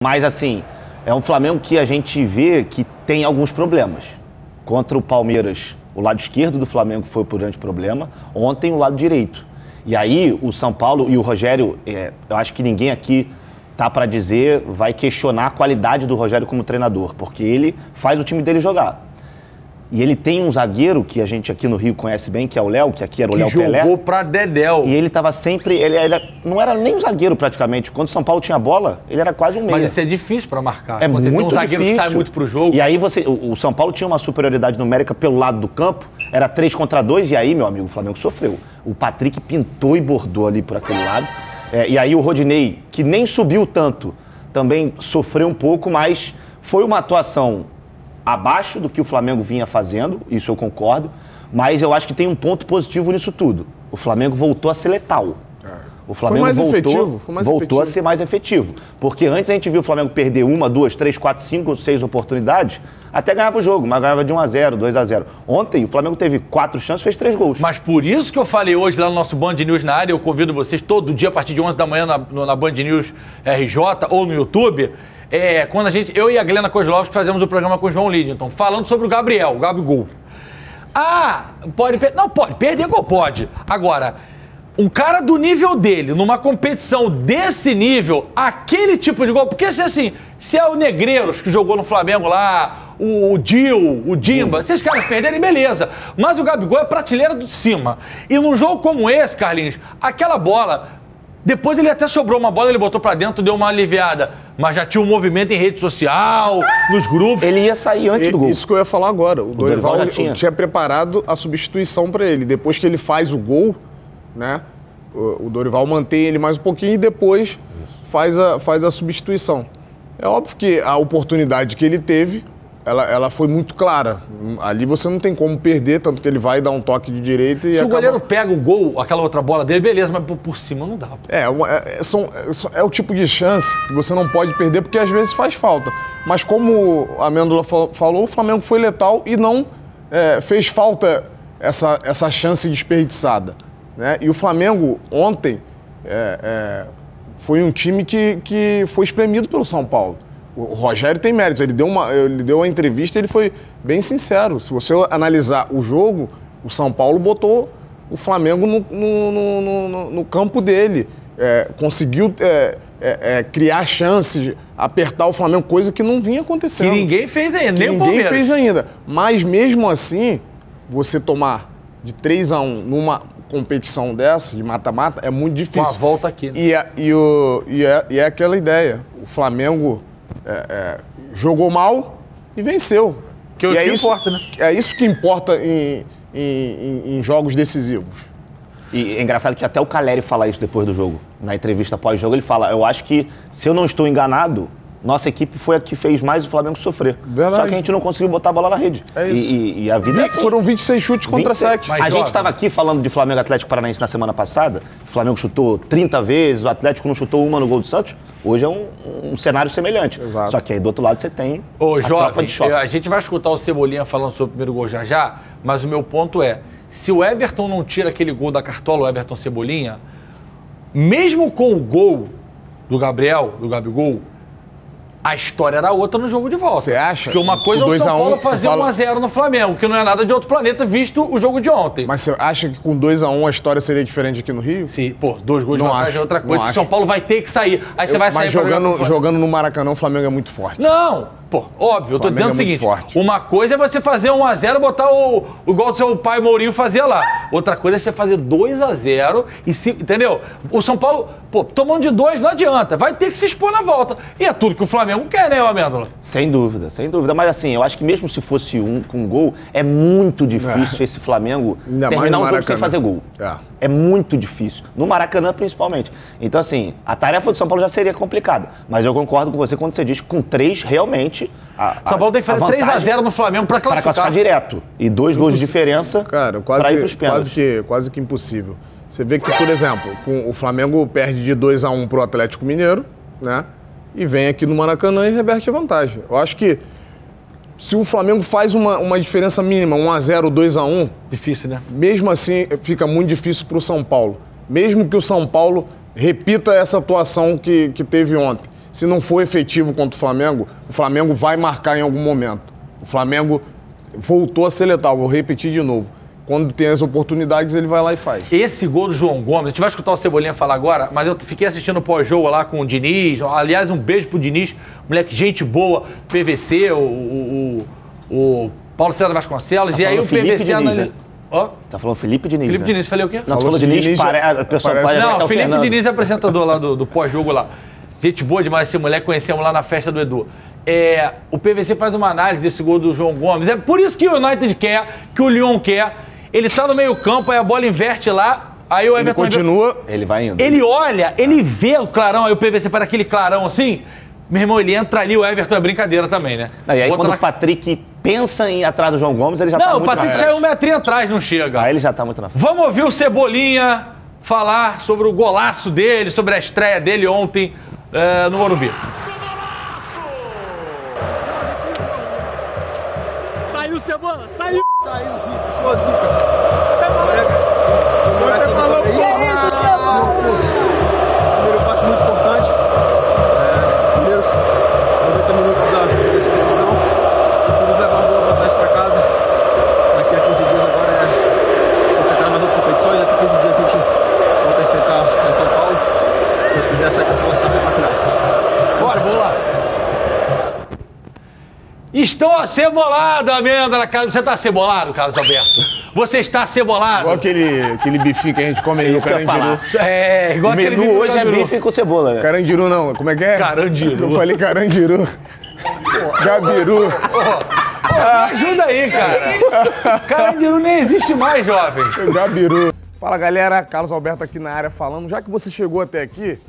Mas, assim, é um Flamengo que a gente vê que tem alguns problemas. Contra o Palmeiras, o lado esquerdo do Flamengo foi o grande problema. Ontem, o lado direito. E aí, o São Paulo e o Rogério, eu acho que ninguém aqui tá para dizer, vai questionar a qualidade do Rogério como treinador, porque ele faz o time dele jogar. E ele tem um zagueiro que a gente aqui no Rio conhece bem, que é o Léo, que aqui era o Léo Pelé. Jogou pra Dedéu. E ele tava sempre... Ele não era nem um zagueiro, praticamente. Quando o São Paulo tinha bola, ele era quase um meia. Mas isso é difícil pra marcar. É quando muito tem um zagueiro difícil. que sai muito pro jogo. E aí o São Paulo tinha uma superioridade numérica pelo lado do campo, era 3 contra 2, e aí, meu amigo, o Flamengo sofreu. O Patrick pintou e bordou ali por aquele lado. E aí o Rodinei, que nem subiu tanto, também sofreu um pouco, mas foi uma atuação abaixo do que o Flamengo vinha fazendo, isso eu concordo, mas eu acho que tem um ponto positivo nisso tudo. O Flamengo voltou a ser letal. O Flamengo voltou a ser mais efetivo. Porque antes a gente viu o Flamengo perder 1, 2, 3, 4, 5, 6 oportunidades, até ganhava o jogo, mas ganhava de 1-0, 2-0. Ontem o Flamengo teve 4 chances, fez 3 gols. Mas por isso que eu falei hoje lá no nosso Band News na área, eu convido vocês todo dia a partir de 11 da manhã na Band News RJ ou no YouTube, quando eu e a Glena Kozlovski fazemos o programa com o João Lidington, falando sobre o Gabriel, o Gabigol. Pode perder gol, pode. Agora, um cara do nível dele, numa competição desse nível, aquele tipo de gol, porque se é o Negreiros que jogou no Flamengo lá, o Dil, o Dimba, se esses caras perderem, beleza. Mas o Gabigol é prateleira de cima. E num jogo como esse, Carlinhos, aquela bola, depois ele até sobrou uma bola, ele botou pra dentro, deu uma aliviada. Mas já tinha um movimento em rede social, nos grupos. Ele ia sair antes do gol. Isso que eu ia falar agora. O Dorival já tinha preparado a substituição pra ele. Depois que ele faz o gol, né? O Dorival mantém ele mais um pouquinho e depois faz a substituição. É óbvio que a oportunidade que ele teve, ela foi muito clara. Ali você não tem como perder, tanto que ele vai dar um toque de direita e Se o goleiro pega o gol, aquela outra bola dele, beleza, mas por cima não dá. É o tipo de chance que você não pode perder, porque às vezes faz falta. Mas como a Amêndola falou, o Flamengo foi letal e não fez falta essa chance desperdiçada. Né? E o Flamengo, ontem, foi um time que foi espremido pelo São Paulo. O Rogério tem mérito, ele deu uma entrevista e ele foi bem sincero. Se você analisar o jogo, o São Paulo botou o Flamengo no campo dele. Conseguiu criar chances, apertar o Flamengo, coisa que não vinha acontecendo. Que ninguém fez ainda, nem o Palmeiras. Ninguém fez ainda. Mas mesmo assim, você tomar de 3-1 numa competição dessa, de mata-mata, é muito difícil. Com a volta aqui. Né? E é aquela ideia. O Flamengo jogou mal e venceu. Que importa, né? É isso que importa em jogos decisivos. E é engraçado que até o Caleri fala isso depois do jogo. Na entrevista pós-jogo, ele fala, eu acho que, se eu não estou enganado, nossa equipe foi a que fez mais o Flamengo sofrer. Verdade. Só que a gente não conseguiu botar a bola na rede. É isso. E a vida é assim. Foram 26 chutes contra 7. A gente estava aqui falando de Flamengo Atlético Paranaense na semana passada. O Flamengo chutou 30 vezes, o Atlético não chutou uma no gol do Santos. Hoje é um cenário semelhante. Exato. Só que aí do outro lado você tem a tropa de choque. A gente vai escutar o Cebolinha falando sobre o primeiro gol já, mas o meu ponto é, se o Everton não tira aquele gol da cartola, o Everton Cebolinha, mesmo com o gol do Gabigol, a história era outra no jogo de volta. Você acha? Porque uma coisa é o São Paulo fazer 1-0 no Flamengo, que não é nada de outro planeta, visto o jogo de ontem. Mas você acha que com 2-1 a história seria diferente aqui no Rio? Sim, 2 gols de Não vantagem acho, é outra coisa, não que o acho. São Paulo vai ter que sair. Aí você vai sair Mas jogando no Maracanã, o Flamengo é muito forte. Não, óbvio, eu tô dizendo o seguinte, uma coisa é você fazer 1-0 e botar o igual o seu pai Mourinho fazia lá. Outra coisa é você fazer 2-0 entendeu? O São Paulo, tomando de 2 não adianta, vai ter que se expor na volta. E é tudo que o Flamengo quer, né, Amêndola? Sem dúvida, sem dúvida. Mas assim, eu acho que mesmo se fosse com gol, é muito difícil esse Flamengo terminar um jogo sem fazer gol. É muito difícil. No Maracanã, principalmente. Então, assim, a tarefa do São Paulo já seria complicada. Mas eu concordo com você quando você diz que com 3, realmente... São Paulo tem que fazer 3-0 no Flamengo para classificar. Para classificar direto. E 2 gols de diferença para ir para os pênaltis. Quase que impossível. Você vê que, por exemplo, o Flamengo perde de 2-1 para o Atlético Mineiro, né? E vem aqui no Maracanã e reverte a vantagem. Eu acho que se o Flamengo faz uma diferença mínima, 1-0, 2-1... Difícil, né? Mesmo assim, fica muito difícil para o São Paulo. Mesmo que o São Paulo repita essa atuação que teve ontem. se não for efetivo contra o Flamengo vai marcar em algum momento. O Flamengo voltou a ser letal, vou repetir de novo. Quando tem as oportunidades, ele vai lá e faz. Esse gol do João Gomes, a gente vai escutar o Cebolinha falar agora, mas eu fiquei assistindo o pós-jogo lá com o Diniz. Aliás, um beijo pro Diniz, moleque, gente boa, PVC, o Paulo César Vasconcelos, e aí o PVC analisa. Oh? Tá falando Felipe Diniz. Felipe Diniz, falei o quê? Não, você falou Diniz, parece. Não, Felipe Diniz é apresentador lá do pós-jogo lá. Gente boa demais esse moleque, conhecemos lá na festa do Edu. O PVC faz uma análise desse gol do João Gomes. É por isso que o United quer, que o Lyon quer. Ele tá no meio campo, aí a bola inverte lá, aí o Everton... Ele continua... Ele vai indo. Ele olha, ele vê o clarão, aí o PVC faz aquele clarão assim... Meu irmão, ele entra ali, o Everton é brincadeira também, né? Não, e aí quando o Patrick pensa em ir atrás do João Gomes, ele já tá muito... Não, o Patrick saiu 1 metrinho atrás, não chega. Aí ele já tá muito na frente. Vamos ouvir o Cebolinha falar sobre o golaço dele, sobre a estreia dele ontem no Morumbi. Saiu, Cebola, saiu! Saiu, Zica, show, Zica. Que isso, Cebola? Primeiro passo muito importante. Primeiros 90 minutos dessa decisão. Conseguimos levar uma boa vantagem para casa. Daqui a 15 dias agora concentrar nas outras competições. Daqui a 15 dias a gente volta a enfrentar em São Paulo. Se Deus quiser, essa classificação para a final. Bora, vamos lá. Estou acebolado, Amêndola. Você tá acebolado, Carlos Alberto? Você está acebolado? Igual aquele bifinho que a gente come aí, o carandiru. Igual o aquele menu hoje é carandiru. bife com cebola, né? Carandiru não, como é que é? Carandiru. Eu falei carandiru. Gabiru. Me ajuda aí, cara. Carandiru nem existe mais, jovem. Gabiru. Fala, galera. Carlos Alberto aqui na área falando. Já que você chegou até aqui,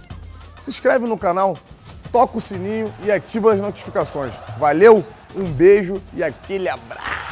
se inscreve no canal, toca o sininho e ativa as notificações. Valeu, um beijo e aquele abraço.